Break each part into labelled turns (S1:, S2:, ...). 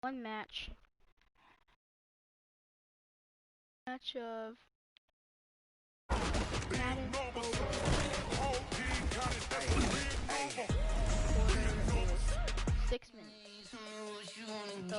S1: one match of Madden Mobile. Quarter is 6 minutes. So,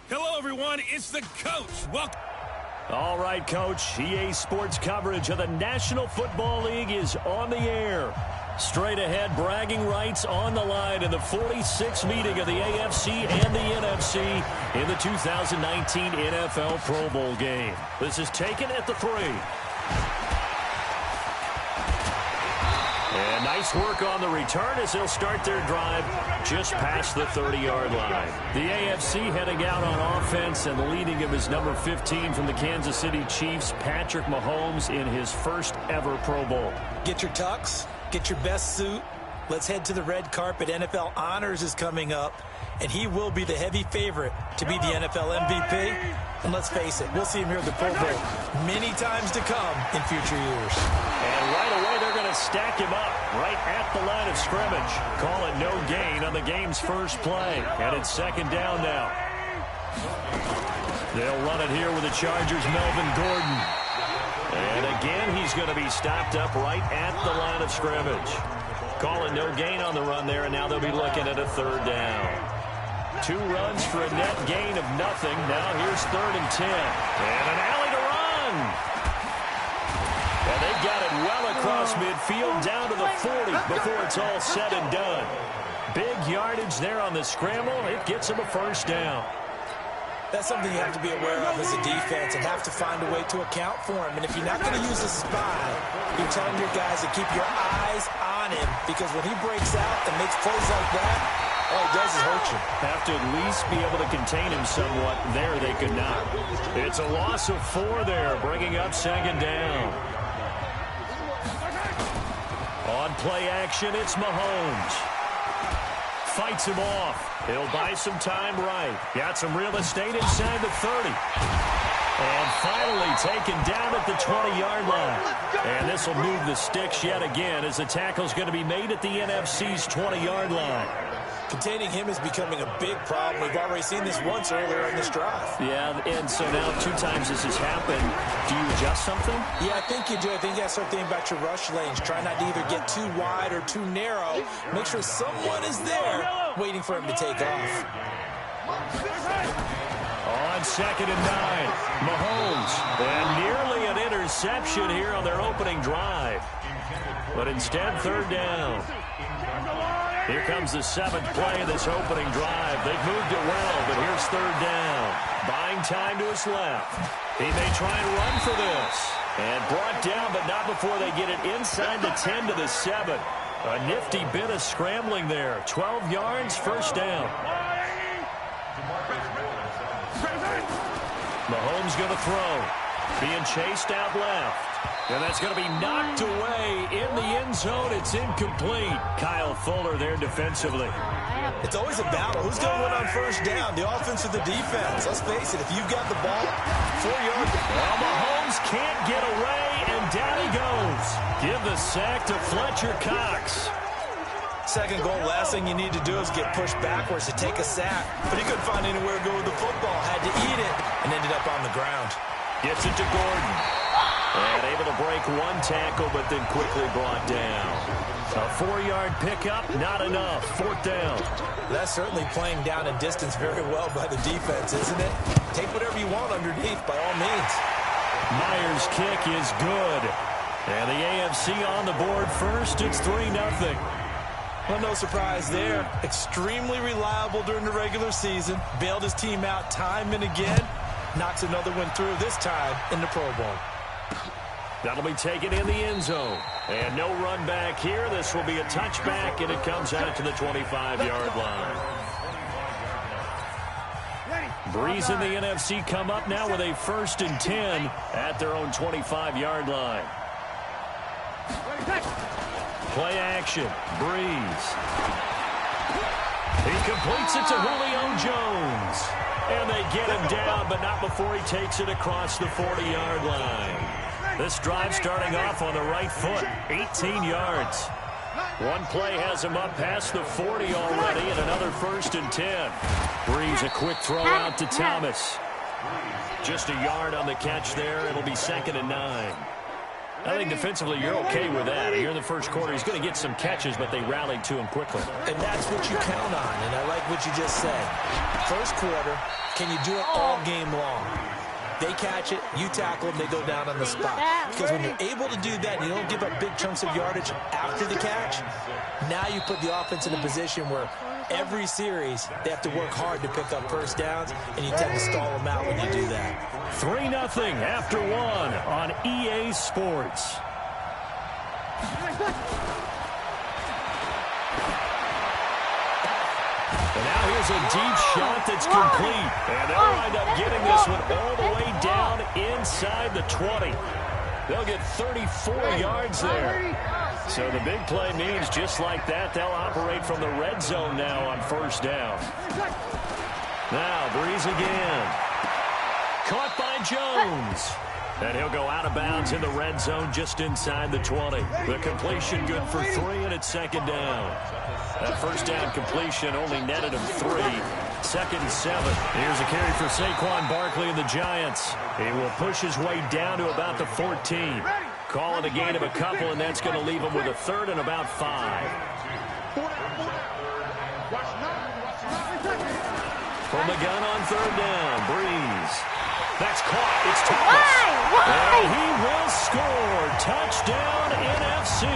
S2: Hello, everyone. It's the coach. Welcome.
S3: All right, Coach. EA Sports coverage of the National Football League is on the air. Straight ahead, bragging rights on the line in the 46th meeting of the AFC and the NFC in the 2019 NFL Pro Bowl game. This is taken at the 3. And nice work on the return as they'll start their drive just past the 30-yard line. The AFC heading out on offense, and leading him is number 15 from the Kansas City Chiefs, Patrick Mahomes, in his first ever Pro Bowl.
S4: Get your tux, get your best suit. Let's head to the red carpet. NFL Honors is coming up, and he will be the heavy favorite to be the NFL MVP. And let's face it, we'll see him here at the Pro Bowl many times to come in future years.
S3: And right away, they're going to stack him up right at the line of scrimmage. Call it no gain on the game's first play. And it's second down now. They'll run it here with the Chargers' Melvin Gordon. And again, he's going to be stopped up right at the line of scrimmage. Call it no gain on the run there, and now they'll be looking at a third down. 2 runs for a net gain of nothing. Now here's 3rd and 10. And an alley to run. And they got it well across midfield down to the 40 before it's all said and done. Big yardage there on the scramble. It gets them a first down.
S4: That's something you have to be aware of as a defense and have to find a way to account for him. And if you're not going to use a spy, you're telling your guys to keep your eyes on him, because when he breaks out and makes plays like that, all he does is hurt you.
S3: Have to at least be able to contain him somewhat. There they could not. It's a loss of 4 there, bringing up second down. On play action, it's Mahomes. Fights him off. He'll buy some time right. Got some real estate inside the 30. And finally taken down at the 20-yard line. And this will move the sticks yet again as the tackle's going to be made at the NFC's 20-yard line.
S4: Containing him is becoming a big problem. We've already seen this once earlier in this drive.
S3: Yeah, and so now 2 times this has happened. Do you adjust something?
S4: Yeah, I think you do. I think you got to start thinking about your rush lanes. Try not to either get too wide or too narrow. Make sure someone is there waiting for him to take off.
S3: On 2nd and 9, Mahomes. And nearly an interception here on their opening drive. But instead, 3rd down. Here comes the 7th play of this opening drive. They've moved it well, but here's 3rd down. Buying time to his left. He may try and run for this. And brought down, but not before they get it inside the 10 to the 7. A nifty bit of scrambling there. 12 yards, first down. Mahomes going to throw. Being chased out left. And that's going to be knocked away in the end zone. It's incomplete. Kyle Fuller there defensively.
S4: It's always a battle. Who's going to win on first down, the offense or the defense? Let's face it, if you've got the ball, 4 yards.
S3: Well, Mahomes can't get away, and down he goes. Give the sack to Fletcher Cox.
S4: Second goal, last thing you need to do is get pushed backwards to take a sack. But he couldn't find anywhere to go with the football. Had to eat it and ended up on the ground.
S3: Gets it to Gordon. And able to break 1 tackle, but then quickly brought down. A 4-yard pickup, not enough. 4th down.
S4: That's certainly playing down and distance very well by the defense, isn't it? Take whatever you want underneath, by all means.
S3: Myers' kick is good. And the AFC on the board first. It's 3-0.
S4: Well, no surprise there. Extremely reliable during the regular season. Bailed his team out time and again. Knocks another one through, this time in the Pro Bowl.
S3: That'll be taken in the end zone. And no run back here. This will be a touchback, and it comes out to the 25-yard line. Breeze and the NFC come up now with a 1st and 10 at their own 25-yard line. Play action. Breeze. He completes it to Julio Jones. And they get him down, but not before he takes it across the 40-yard line. This drive starting off on the right foot, 18 yards. One play has him up past the 40 already, and another 1st and 10. Breeze a quick throw out to Thomas. Just a yard on the catch there. It'll be 2nd and 9. I think defensively you're okay with that. Here in the first quarter, he's going to get some catches, but they rallied to him quickly.
S4: And that's what you count on, and I like what you just said. First quarter, can you do it all game long? They catch it, you tackle them, they go down on the spot. Because when you're able to do that, you don't give up big chunks of yardage after the catch, now you put the offense in a position where every series they have to work hard to pick up first downs, and you tend to stall them out when you do that.
S3: 3-0 after 1 on EA Sports. And now here's a deep shot that's complete. And they'll wind up getting this one all the way down inside the 20. They'll get 34 yards there. So the big play means just like that, they'll operate from the red zone now on 1st down. Now Breeze again. Caught by Jones. And he'll go out of bounds in the red zone just inside the 20. The completion good for 3, and it's 2nd down. That 1st down completion only netted him 3. 2nd and 7. Here's a carry for Saquon Barkley and the Giants. He will push his way down to about the 14. Call it a gain of a couple, and that's going to leave him with a 3rd and about 5. From the gun on 3rd down, Breeze. That's caught. It's Thomas.
S1: Why?
S3: And he will score. Touchdown, NFC.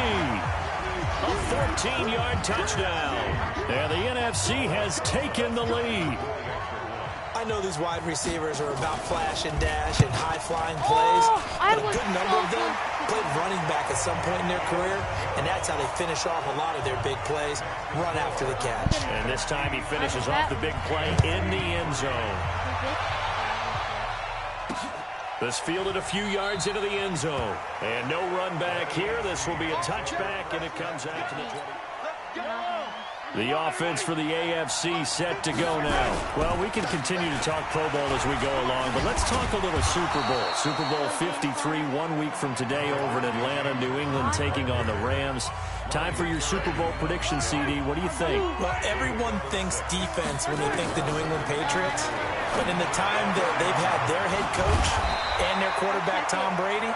S3: A 14-yard touchdown. And the NFC has taken the lead.
S4: I know these wide receivers are about flash and dash and high-flying plays, but a good number of them played running back at some point in their career, and that's how they finish off a lot of their big plays, run after the catch.
S3: And this time he finishes off the big play in the end zone. This fielded a few yards into the end zone. And no run back here. This will be a touchback, and it comes out to the 20. The offense for the AFC set to go now. Well, we can continue to talk Pro Bowl as we go along, but let's talk a little Super Bowl. Super Bowl 53, 1 week from today over in Atlanta, New England taking on the Rams. Time for your Super Bowl prediction, CD. What do you think?
S4: Well, everyone thinks defense when they think the New England Patriots, but in the time that they've had their head coach and their quarterback, Tom Brady,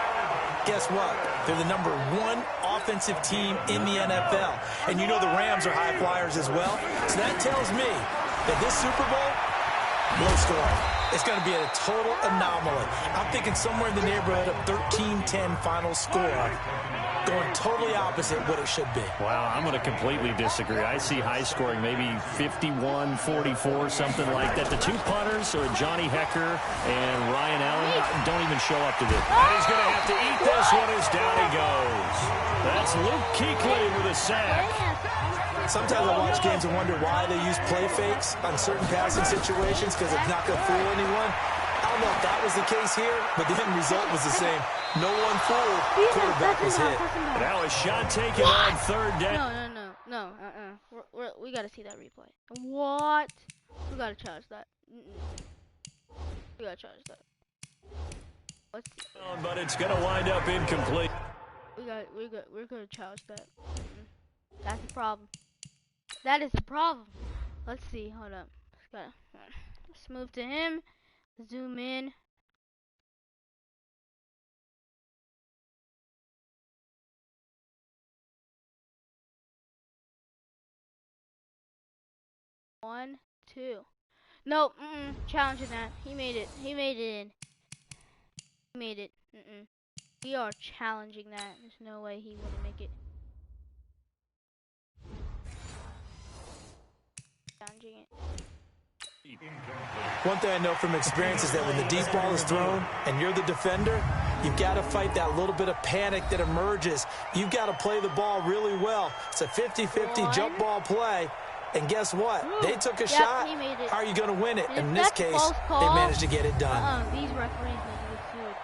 S4: guess what? They're the #1 offensive team in the NFL. And you know the Rams are high flyers as well. So that tells me that this Super Bowl, low scoring. It's going to be a total anomaly. I'm thinking somewhere in the neighborhood of 13-10 final score. Going totally opposite what it should be.
S3: Wow, I'm going to completely disagree. I see high scoring, maybe 51-44, something like that. The two punters are Johnny Hecker and Ryan Allen. Don't even show up to this. And he's going to have to eat this one as down he goes. That's Luke Kuechly with a sack.
S4: Sometimes I watch games and wonder why they use play fakes on certain passing situations because it's not going to fool anyone. I don't know if that was the case here, but the end result was the same. No one fooled. Quarterback was hit.
S3: Now a shot taken on 3rd down.
S1: No. We gotta see that replay. What? We gotta challenge that. We gotta challenge that. Let's see.
S3: But it's gonna wind up incomplete.
S1: We're gonna challenge that. That's the problem. That is the problem. Let's see. Hold up. Let's move to him. Zoom in. 1, 2. Nope. Challenging that. He made it. He made it in. He made it. We are challenging that. There's no way he wouldn't make it. Challenging it.
S4: One thing I know from experience is that when the deep ball is thrown and you're the defender, you've got to fight that little bit of panic that emerges. You've got to play the ball really well. It's a 50-50 jump ball play. And guess what? They took a shot. How are you going to win it? And in this case, they managed to get it done.
S1: These referees need to be sued.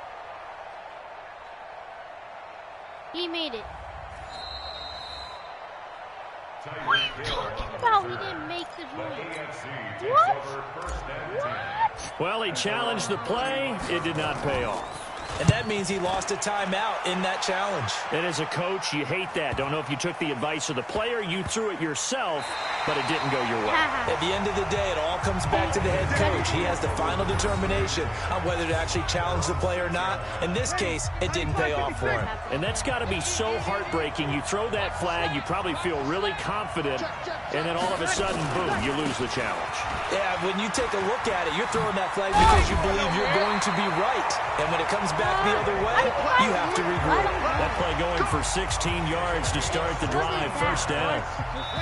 S1: He made it. What are you talking about? He didn't make the joint. What? What?
S3: Well, he challenged the play. It did not pay off.
S4: And that means he lost a timeout in that challenge.
S3: And as a coach, you hate that. Don't know if you took the advice of the player, you threw it yourself, but it didn't go your way.
S4: At the end of the day, it all comes back to the head coach. He has the final determination on whether to actually challenge the play or not. In this case, it didn't pay off for him.
S3: And that's got to be so heartbreaking. You throw that flag, you probably feel really confident, and then all of a sudden, boom, you lose the challenge.
S4: Yeah, when you take a look at it, you're throwing that flag because you believe you're going to be right. And when it comes back the other way, you have to regroup.
S3: That play going for 16 yards to start the drive, first down.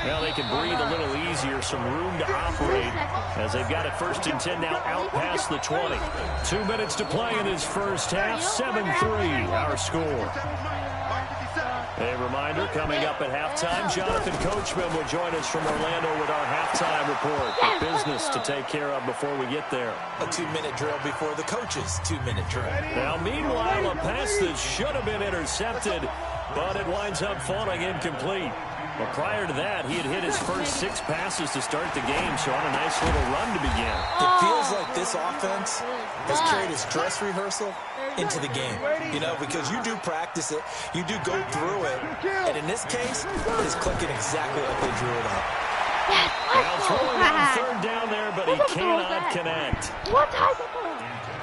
S3: Well, they can breathe a little easier, some room to operate as they've got it 1st and 10 now out past the 20. 2 minutes to play in this first half, 7-3 our score. A reminder, coming up at halftime, Jonathan Coachman will join us from Orlando with our halftime report. Business to take care of before we get there.
S4: A 2-minute drill before the coach's 2-minute drill.
S3: Now, meanwhile, a pass that should have been intercepted, but it winds up falling incomplete. But prior to that, he had hit his first 6 passes to start the game, so on a nice little run to begin.
S4: It feels like this offense has carried its dress rehearsal into the game, you know, because you do practice it, you do go through it, and in this case, it's clicking exactly like they drew it up.
S3: Now throwing on 3rd down there, but he cannot connect.
S1: What type of throw?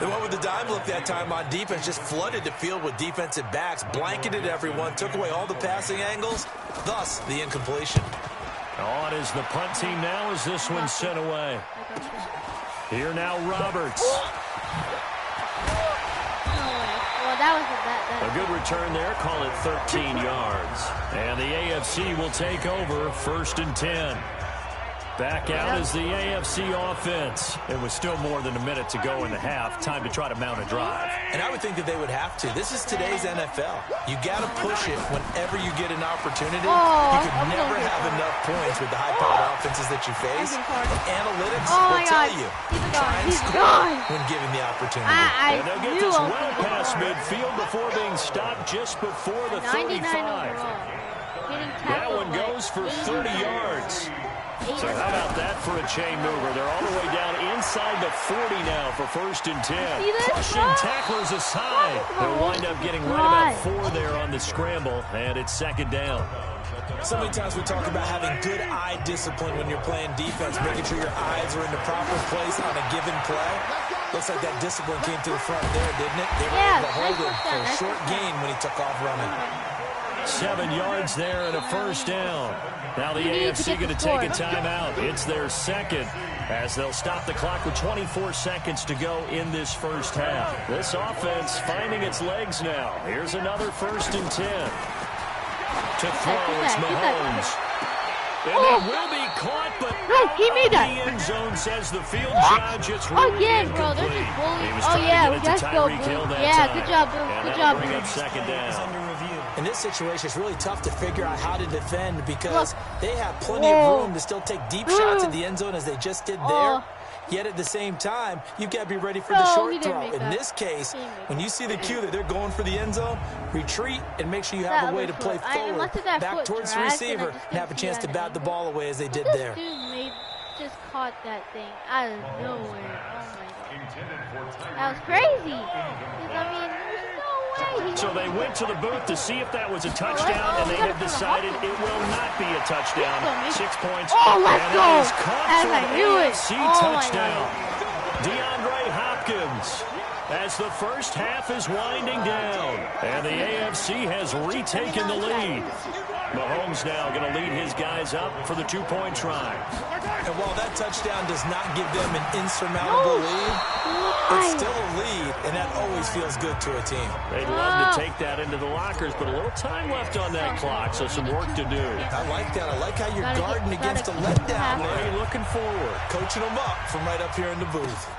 S4: The one with the dime look that time on defense just flooded the field with defensive backs, blanketed everyone, took away all the passing angles, thus the incompletion.
S3: On is the punt team now as this one's sent away. Here now Roberts. A good return there, call it 13 yards. And the AFC will take over 1st and 10. Back out is the AFC offense. It was still more than a minute to go in the half. Time to try to mount a drive.
S4: And I would think that they would have to. This is today's NFL. You got to push it whenever you get an opportunity. You could never have enough points with the high-powered offenses that you face. And analytics will tell you. Try and score when given the opportunity.
S3: And they'll get this well past midfield before being stopped just before the 35. That one goes for 30 yards. So how about that for a chain mover? They're all the way down inside the 40 now for 1st and 10. Crushing tacklers aside. They'll wind up getting right about 4 there on the scramble, and it's 2nd down.
S4: So many times we talk about having good eye discipline when you're playing defense, making sure your eyes are in the proper place on a given play. Looks like that discipline came to the front there, didn't it? They were able to hold him for a short gain when he took off running.
S3: 7 yards there and a 1st down. Now the AFC going to take a timeout. It's their 2nd as they'll stop the clock with 24 seconds to go in this first half. This offense finding its legs now. Here's another 1st and 10. To throw, it's Mahomes. And it will be caught, but
S1: he made that.
S3: The end zone says the field judge. It's really incomplete. He was trying to get it to Tyreek Hill that time.
S1: Good job, Bill.
S3: And
S1: Good
S3: that'll
S1: job.
S3: bring up 2nd down.
S4: In this situation, it's really tough to figure out how to defend because they have plenty of room to still take deep shots at the end zone as they just did there. Yet at the same time, you've got to be ready for the short throw. In this case, when you see the cue that they're going for the end zone, retreat and make sure you have a way to play forward, back towards the receiver, and have a chance to bat the ball away as they did there.
S1: This dude just caught that thing out of nowhere. Oh my God. That was crazy. I mean, there's no way.
S3: So they went to the booth to see if that was a touchdown, and they have decided it will not be a touchdown. 6 points.
S1: Oh, let's go.
S3: As I knew it. Touchdown. DeAndre Hopkins. As the first half is winding down, and the AFC has retaken the lead. Mahomes now going to lead his guys up for the two-point try.
S4: And while that touchdown does not give them an insurmountable lead, it's still a lead, and that always feels good to a team.
S3: They'd love to take that into the lockers, but a little time left on that clock, so some work to do.
S4: I like that. I like how you're guarding against a letdown
S3: What are
S4: there.
S3: you looking forward?
S4: Coaching them up from right up here in the booth.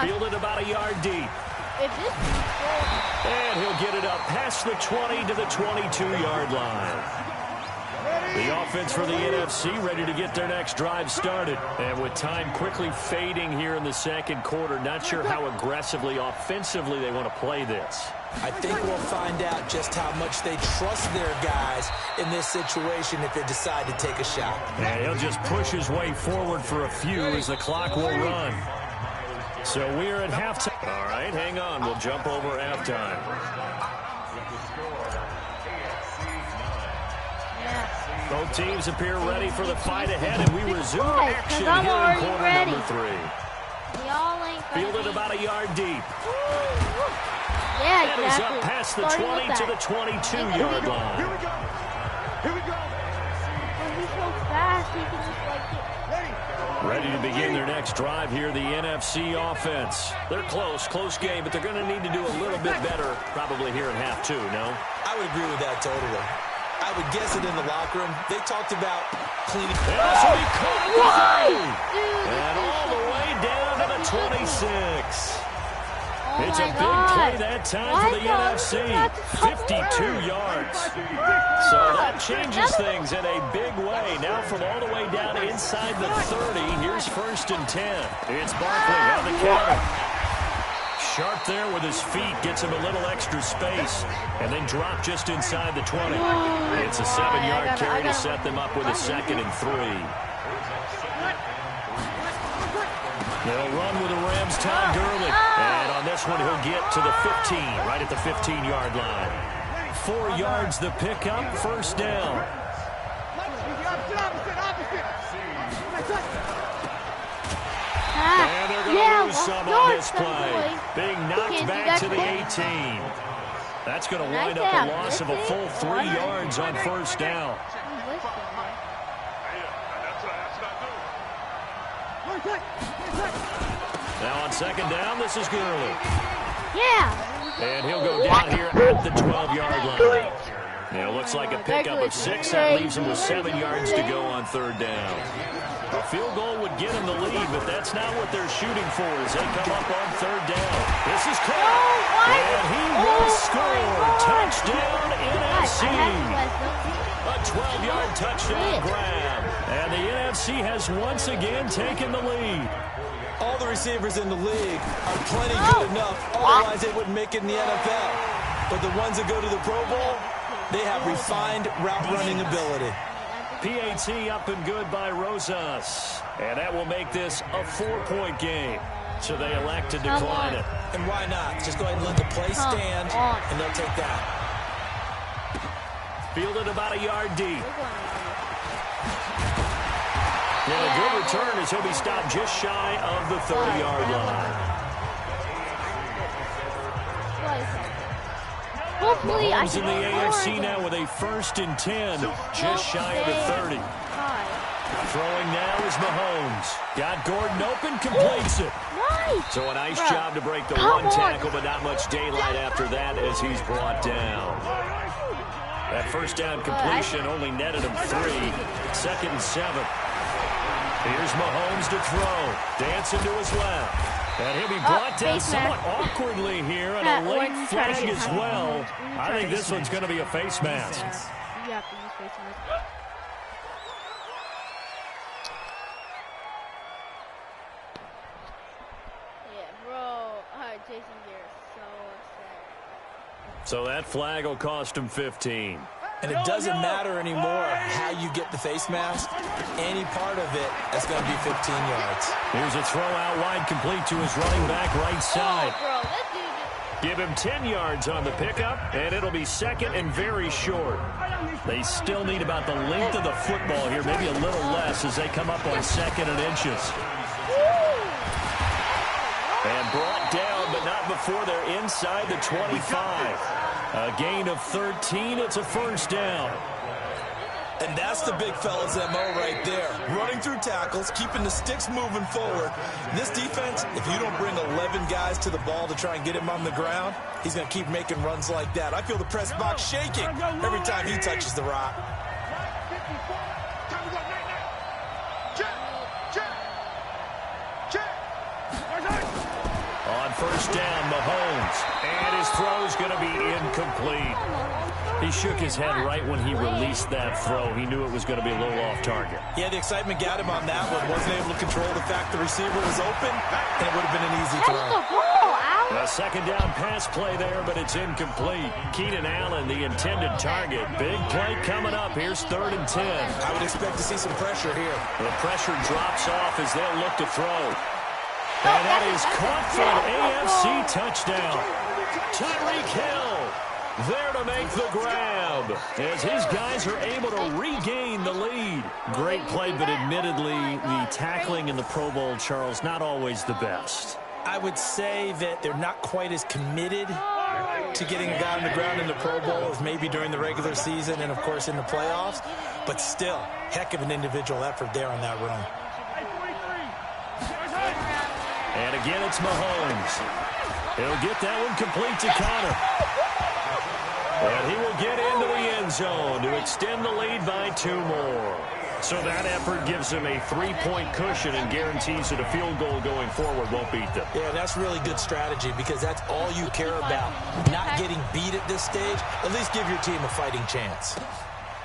S3: Fielded about a yard deep.
S1: If this is
S3: And he'll get it up past the 20 to the 22-yard line. The offense for the NFC ready to get their next drive started. And with time quickly fading here in the second quarter, not sure how aggressively, offensively they want to play this.
S4: I think we'll find out just how much they trust their guys in this situation if they decide to take a shot.
S3: And he'll just push his way forward for a few as the clock will run. So we're at halftime. All right, hang on. We'll jump over halftime. Both teams appear ready for the fight ahead, and we resume action here in quarter number 3.
S1: Y'all ain't
S3: Fielded about a yard deep.
S1: Yeah,
S3: That is up past the 20 to the 22-yard line.
S2: Here we go. Here we go.
S1: He's so fast, he can just like get...
S3: Ready to begin their next drive here, the NFC offense. They're close game, but they're going to need to do a little bit better probably here in half 2, no?
S4: I would agree with that totally. I would guess it in the locker room. They talked about cleaning.
S3: And all the way down to the 26.
S1: Oh
S3: It's a big play that time for the NFC. 52 yards. So that changes things in a big way. Now from all the way down inside the 30, here's 1st and 10. It's Barkley on the counter. Sharp there with his feet, gets him a little extra space, and then drop just inside the 20. It's a 7-yard carry to set them up with a 2nd and 3. They'll run with the Rams, Todd Gurley. And on this one, he'll get to the 15, right at the 15-yard line. 4 yards the pickup, 1st down. And they're going to lose some on this play. Being knocked back to the 18. That's going to wind up a loss of a full 3 yards on 1st down. Now on 2nd down, this is Gurley.
S1: Yeah.
S3: And he'll go down here at the 12-yard line. Now it looks like a pickup of 6. That leaves him with 7 yards to go on 3rd down. A field goal would get him the lead, but that's not what they're shooting for as they come up on 3rd down. This is caught. And he will score. Touchdown, NFC. A 12-yard touchdown grab. And the NFC has once again taken the lead.
S4: All the receivers in the league are plenty good enough, otherwise they wouldn't make it in the NFL. But the ones that go to the Pro Bowl, they have refined route running ability.
S3: PAT up and good by Rosas. And that will make this a 4-point game. So they elect to decline it.
S4: And why not? Just go ahead and let the play stand, and they'll take that.
S3: Fielded about a yard deep. And a good return as he'll be stopped just shy of the 30-yard line.
S1: Hopefully,
S3: Mahomes in the AFC now with a 1st and 10, just shy of the 30. Throwing now is Mahomes. Got Gordon open, completes it.
S1: Nice.
S3: So a nice job to break the one tackle, but not much daylight after that as he's brought down. That 1st down completion only netted him 3. 2nd and 7. Here's Mahomes to throw. Dancing to his left. And he'll be brought down somewhat awkwardly here, and a late flag as well. I think this one's going to be a face mask.
S1: You have to use face mask. Yeah, bro. Alright, Jason Garrett's so upset.
S3: So that flag will cost him 15.
S4: And it doesn't matter anymore how you get the face mask. Any part of it, that's going to be 15 yards.
S3: Here's a throw out wide, complete to his running back right side.
S1: Oh, bro, that dude just...
S3: Give him 10 yards on the pickup, and it'll be 2nd and very short. They still need about the length of the football here, maybe a little less as they come up on 2nd and inches. And brought down, but not before they're inside the 25. A gain of 13. It's a 1st down.
S4: And that's the big fella's MO right there. Running through tackles, keeping the sticks moving forward. This defense, if you don't bring 11 guys to the ball to try and get him on the ground, he's going to keep making runs like that. I feel the press box shaking every time he touches the rock.
S3: On first down, Mahomes. And his throw's going to be incomplete. He shook his head right when he released that throw. He knew it was going to be a little off target.
S4: Yeah, the excitement got him on that one. Wasn't able to control the fact the receiver was open, and it would have been an easy throw.
S3: A second down pass play there, but it's incomplete. Keenan Allen, the intended target. Big play coming up. Here's 3rd and 10.
S4: I would expect to see some pressure here.
S3: The pressure drops off as they'll look to throw. And that is caught for an AFC touchdown. Tyreek Hill there to make the grab as his guys are able to regain the lead. Great play, but admittedly, the tackling in the Pro Bowl, Charles, not always the best.
S4: I would say that they're not quite as committed to getting a guy on the ground in the Pro Bowl as maybe during the regular season and, of course, in the playoffs. But still, heck of an individual effort there on that run.
S3: And again, it's Mahomes. He'll get that one complete to Connor. And he will get into the end zone to extend the lead by 2 more. So that effort gives him a 3-point cushion and guarantees that a field goal going forward won't beat them.
S4: Yeah, that's really good strategy because that's all you care about. Not getting beat at this stage. At least give your team a fighting chance.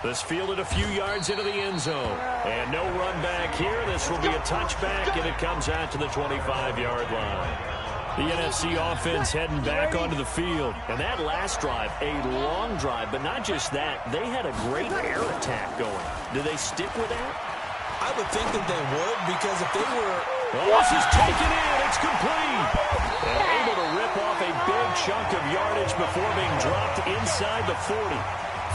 S3: This fielded a few yards into the end zone. And no run back here. This will be a touchback, and it comes out to the 25-yard line. The NFC offense heading back onto the field. And that last drive, a long drive, but not just that. They had a great air attack going. Do they stick with that?
S4: I would think that they would because if they were...
S3: Well, this is taken in. It's complete. And able to rip off a big chunk of yardage before being dropped inside the 40.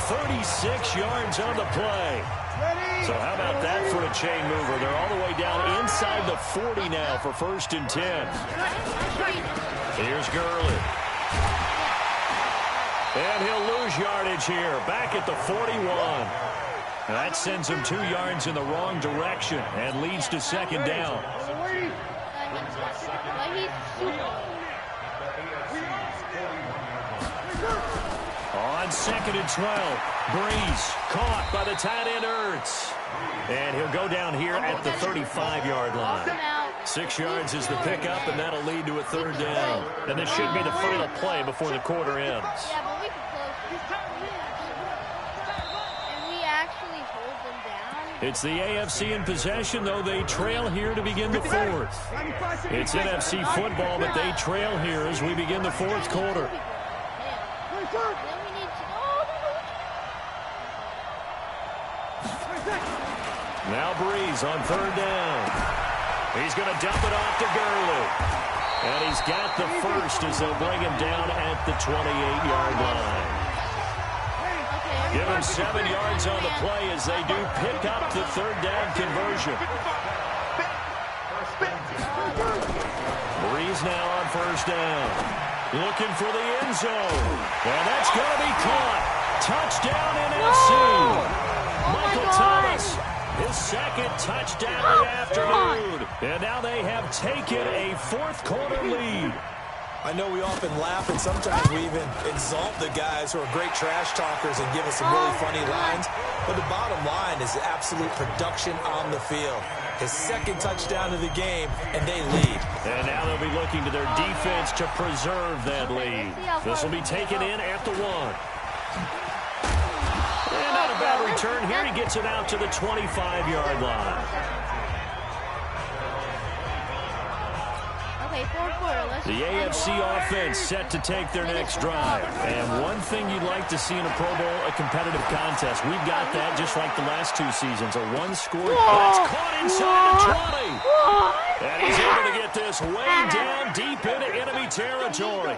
S3: 36 yards on the play. So how about that for a chain mover? They're all the way down inside the 40 now for 1st and 10. Here's Gurley. And he'll lose yardage here. Back at the 41. That sends him 2 yards in the wrong direction and leads to 2nd down. On 2nd and 12, Breeze caught by the tight end Ertz. And he'll go down here at the 35-yard line. 6 yards is the pickup, and that'll lead to a 3rd down. And this should be the final play before the quarter ends.
S1: Yeah, but we can close. And we actually hold them down.
S3: It's the AFC in possession, though they trail here to begin the 4th. It's NFC football, but they trail here as we begin the 4th quarter. Now Breeze on 3rd down. He's going to dump it off to Gurley. And he's got the first as they'll bring him down at the 28-yard line. Give him 7 yards on the play as they do pick up the 3rd down conversion. Breeze now on 1st down. Looking for the end zone. And that's going to be caught. Touchdown NFC. Michael Thomas, his 2nd touchdown of the afternoon. And now they have taken a 4th quarter lead.
S4: I know we often laugh and sometimes we even exalt the guys who are great trash talkers and give us some really funny lines. But the bottom line is absolute production on the field. His 2nd touchdown of the game, and they lead. And now they'll be looking to their defense to preserve that lead. This will be taken in at the 1. And not a bad return here. He gets it out to the 25-yard line.
S1: Okay, 4th quarter.
S3: The AFC offense set to take their next drive. And one thing you'd like to see in a Pro Bowl, a competitive contest. We've got that just like the last 2 seasons. A one-score. That's caught inside the 20. And he's able to get this way down deep into enemy territory.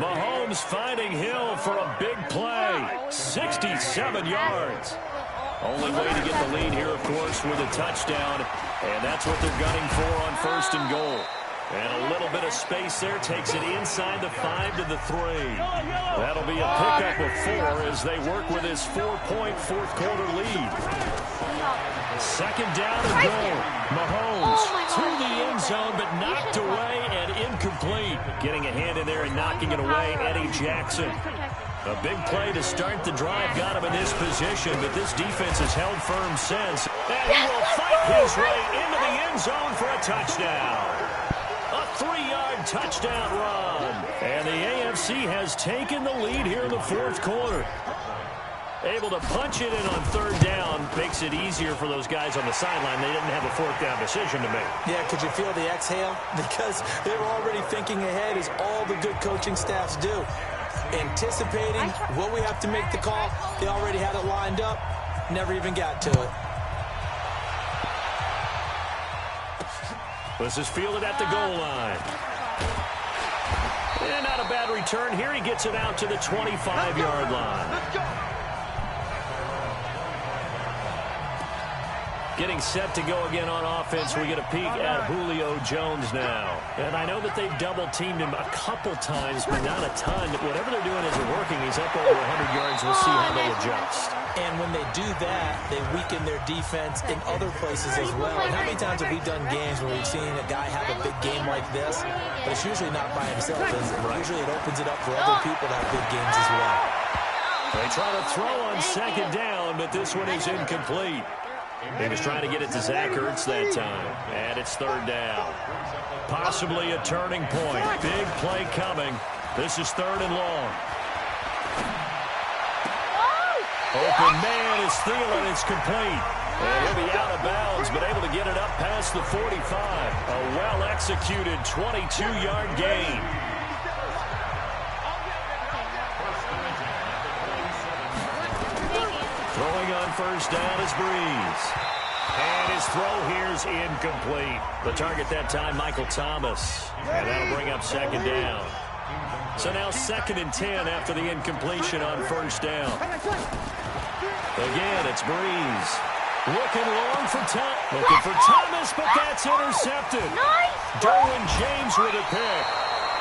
S3: Mahomes finding Hill for a big play. 67 yards. Only way to get the lead here, of course, with a touchdown. And that's what they're gunning for on 1st and goal. And a little bit of space there. Takes it inside the 5 to the 3. That'll be a pickup of 4 as they work with his 4-point fourth-quarter lead. Second down and goal. Mahomes to the end zone, but knocked away and incomplete. Getting a hand in there and knocking it away, Eddie Jackson. A big play to start the drive got him in this position, but this defense has held firm since. And he will fight his way into the end zone for a touchdown. A 3-yard touchdown run. And the AFC has taken the lead here in the fourth quarter. Able to punch it in on third down makes it easier for those guys on the sideline. They didn't have a fourth down decision to make.
S4: Yeah, could you feel the exhale? Because they were already thinking ahead, as all the good coaching staffs do. Anticipating, will we have to make the call? They already had it lined up. Never even got to it.
S3: This is fielded at the goal line. And not a bad return here. He gets it out to the 25-yard line.
S2: Let's go.
S3: Getting set to go again on offense. We get a peek at Julio Jones now. And I know that they've double-teamed him a couple times, but not a ton. Whatever they're doing isn't working. He's up over 100 yards. We'll see how they adjust.
S4: And when they do that, they weaken their defense in other places as well. And how many times have we done games where we've seen a guy have a big game like this? But it's usually not by himself, is it? Usually it opens it up for other people to have big games as well.
S3: They try to throw on second down, but this one is incomplete. He was trying to get it to Zach Ertz that time. And it's third down. Possibly a turning point. Big play coming. This is third and long. Open man is Thielen. It's complete. And he'll be out of bounds, but able to get it up past the 45. A well-executed 22-yard gain. Throwing on first down is Breeze. And his throw here's incomplete. The target that time, Michael Thomas. And that'll bring up second down. So now second and 10 after the incompletion on first down. Again, it's Breeze. Looking long for Thomas, but that's intercepted. Derwin James with a pick.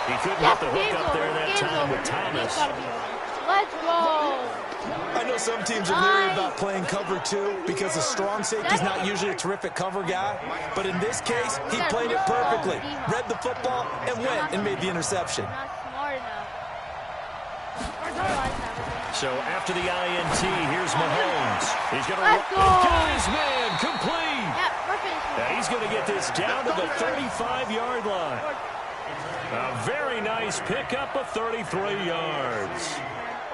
S3: He couldn't get the hook up there that time with Thomas.
S1: Let's go.
S4: I know some teams are leery about playing cover 2 because a strong safety's not usually a terrific cover guy. But in this case, he played it perfectly. Read the football and went and made the interception.
S1: Not smart enough.
S3: So after the INT, here's Mahomes. He's going to
S1: Let's go.
S3: got his man complete.
S1: Yeah, we're finished.
S3: And he's going to get this down to the 35-yard line. A very nice pickup of 33 yards.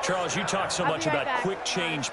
S3: Charles, you talk so much about quick change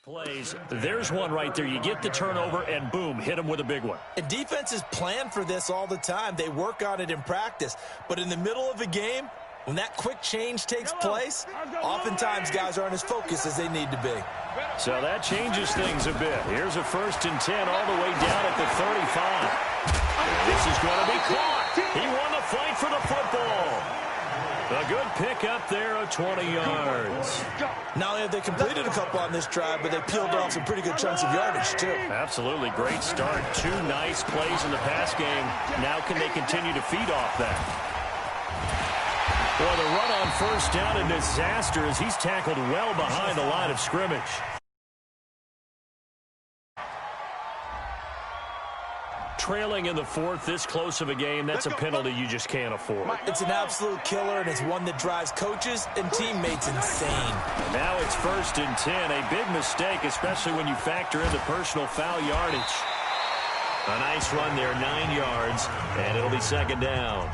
S3: Plays. There's one right there. You get the turnover, and boom, hit him with a big one.
S4: And defenses plan for this all the time. They work on it in practice. But in the middle of a game, when that quick change takes place, oftentimes guys aren't as focused as they need to be.
S3: So that changes things a bit. Here's a 1st and 10 all the way down at the 35. And this is going to be caught. He won the fight for the football. A good pick up there of 20 yards.
S4: Not only have they completed a couple on this drive, but they peeled off some pretty good chunks of yardage, too.
S3: Absolutely. Great start. 2 nice plays in the pass game. Now can they continue to feed off that? Well, the run on 1st down, a disaster as he's tackled well behind the line of scrimmage. Trailing in the 4th, this close of a game, that's a penalty you just can't afford.
S4: It's an absolute killer, and it's one that drives coaches and teammates insane.
S3: And now it's 1st and 10, a big mistake, especially when you factor in the personal foul yardage. A nice run there, 9 yards, and it'll be 2nd down.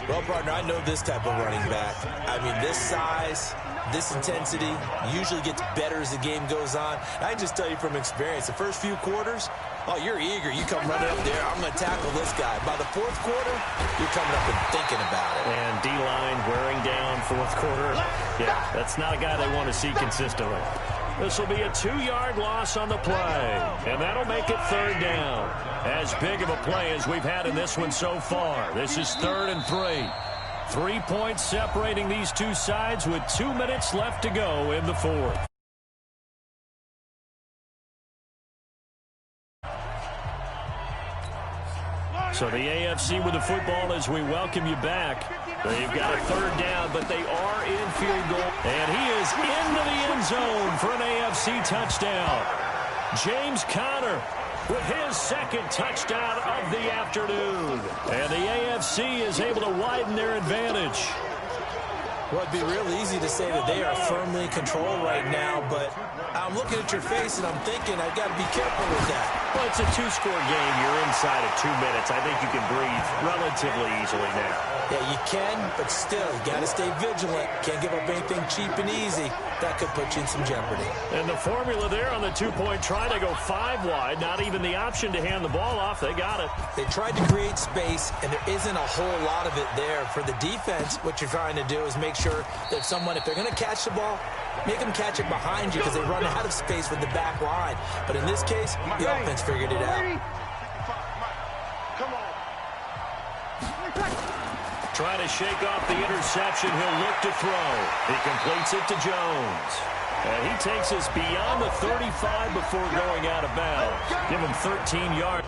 S4: Well, partner, I know this type of running back. I mean, this size, this intensity usually gets better as the game goes on. I can just tell you from experience, the first few quarters, oh, you're eager. You come running up there. I'm going to tackle this guy. By the 4th quarter, you're coming up and thinking about it.
S3: And D-line wearing down 4th quarter. Yeah, that's not a guy they want to see consistently. This will be a 2-yard loss on the play, and that'll make it 3rd down. As big of a play as we've had in this one so far. This is 3rd and 3. 3 points separating these two sides with 2 minutes left to go in the 4th. So the AFC with the football as we welcome you back. They've got a 3rd down, but they are in field goal. And he is into the end zone for an AFC touchdown. James Conner with his 2nd touchdown of the afternoon. And the AFC is able to widen their advantage.
S4: Well, it'd be real easy to say that they are firmly in control right now, but I'm looking at your face and I'm thinking I've got to be careful with that.
S3: Well, it's a 2-score game. You're inside of 2 minutes. I think you can breathe relatively easily now.
S4: Yeah, you can, but still, you got to stay vigilant. Can't give up anything cheap and easy. That could put you in some jeopardy.
S3: And the formula there on the 2-point try, they go 5 wide. Not even the option to hand the ball off. They got it.
S4: They tried to create space, and there isn't a whole lot of it there. For the defense, what you're trying to do is make sure that if they're going to catch the ball, make them catch it behind you because they run out of space with the back line. But in this case, the offense figured it out.
S3: Trying to shake off the interception. He'll look to throw. He completes it to Jones. And he takes us beyond the 35 before going out of bounds. Give him 13 yards.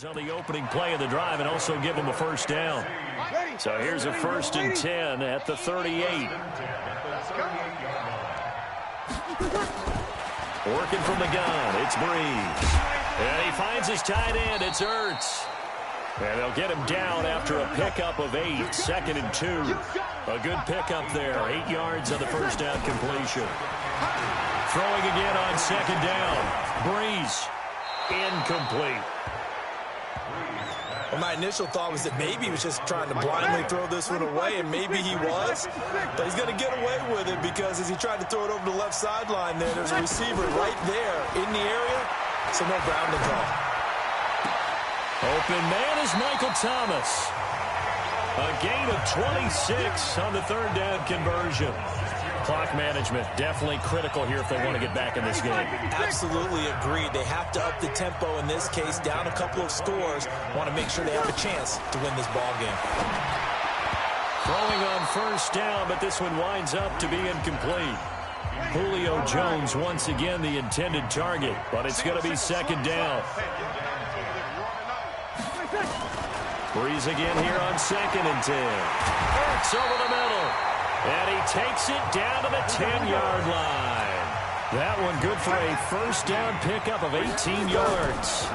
S3: On the opening play of the drive and also give them a 1st down. So here's a 1st and 10 at the 38. Working from the gun, it's Breeze. And he finds his tight end, it's Ertz. And they'll get him down after a pickup of 8, 2nd and 2. A good pickup there, 8 yards on the 1st down completion. Throwing again on 2nd down. Breeze, incomplete.
S4: Well, my initial thought was that maybe he was just trying to blindly throw this one away, and maybe he was. But he's going to get away with it because as he tried to throw it over the left sideline there's a receiver right there in the area, so no grounding call.
S3: Open man is Michael Thomas. A gain of 26 on the 3rd down conversion. Clock management definitely critical here if they want to get back in this game.
S4: Absolutely agreed. They have to up the tempo in this case, down a couple of scores. Want to make sure they have a chance to win this ball game.
S3: Throwing on 1st down, but this one winds up to be incomplete. Julio Jones once again the intended target, but it's going to be 2nd down. Breeze again here on 2nd and 10. It's over the middle. And he takes it down to the 10-yard line. That one good for a first down pickup of 18 yards.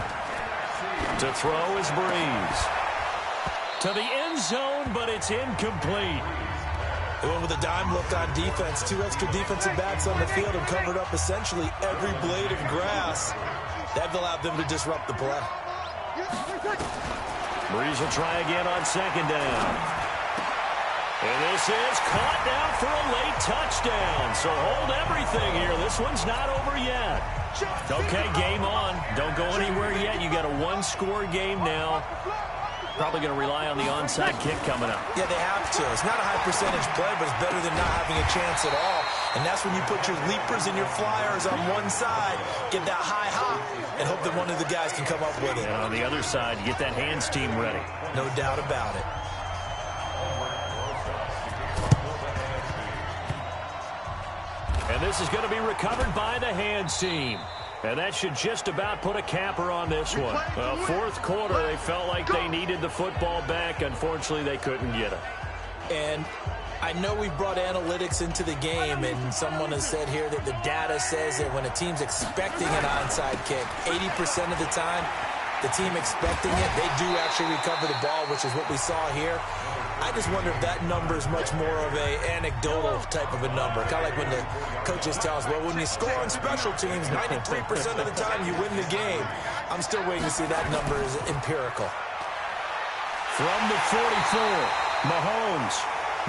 S3: To throw is Breeze. To the end zone, but it's incomplete.
S4: They went with a dime look on defense. 2 extra defensive backs on the field and covered up essentially every blade of grass. That allowed them to disrupt the play.
S3: Breeze will try again on 2nd down. And this is caught down for a late touchdown. So hold everything here. This one's not over yet. Okay, game on. Don't go anywhere yet. You got a one-score game now. Probably going to rely on the onside kick coming up.
S4: Yeah, they have to. It's not a high percentage play, but it's better than not having a chance at all. And that's when you put your leapers and your flyers on one side, get that high hop, and hope that one of the guys can come up with it.
S3: And on the other side, get that hands team ready.
S4: No doubt about it.
S3: And this is going to be recovered by the hands team. And that should just about put a capper on this one. Well, 4th quarter, they felt like they needed the football back. Unfortunately, they couldn't get it.
S4: And I know we brought analytics into the game, and someone has said here that the data says that when a team's expecting an onside kick, 80% of the time, the team expecting it, they do actually recover the ball, which is what we saw here. I just wonder if that number is much more of an anecdotal type of a number. Kind of like when the coaches tell us, well, when you score on special teams, 93% of the time you win the game. I'm still waiting to see that number is empirical.
S3: From the 44, Mahomes.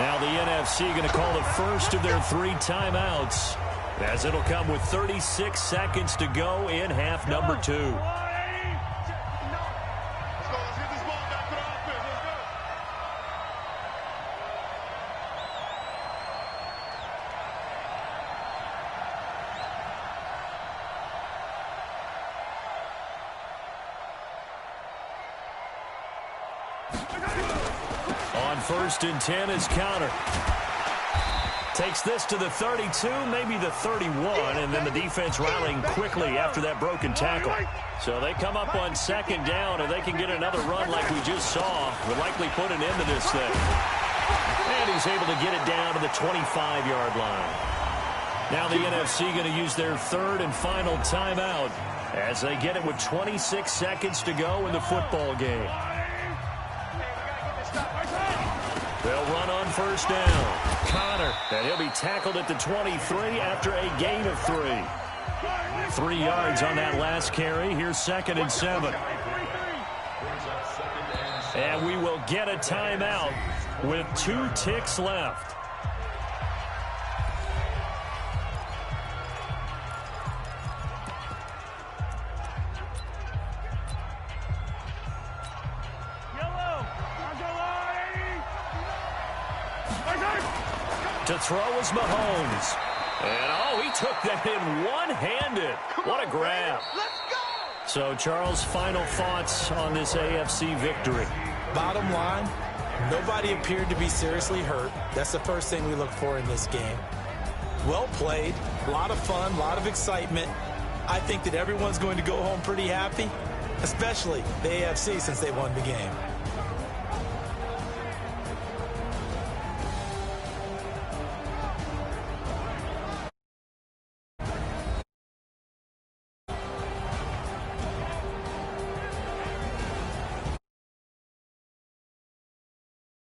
S3: Now the NFC going to call the first of their 3 timeouts, as it'll come with 36 seconds to go in half number 2. On 1st and 10 is Counter. Takes this to the 32, maybe the 31, and then the defense rallying quickly after that broken tackle. So they come up on 2nd down, and they can get another run like we just saw. Would likely put an end to this thing. And he's able to get it down to the 25-yard line. Now the NFC going to use their 3rd and final timeout as they get it with 26 seconds to go in the football game. They'll run on 1st down. Connor, and he'll be tackled at the 23 after a gain of 3. 3 yards on that last carry. Here's 2nd and 7. And we will get a timeout with 2 ticks left. To throw is Mahomes. And, oh, he took that in one-handed. What a grab. So, Charles, final thoughts on this AFC victory?
S4: Bottom line, nobody appeared to be seriously hurt. That's the first thing we look for in this game. Well played, a lot of fun, a lot of excitement. I think that everyone's going to go home pretty happy, especially the AFC since they won the game.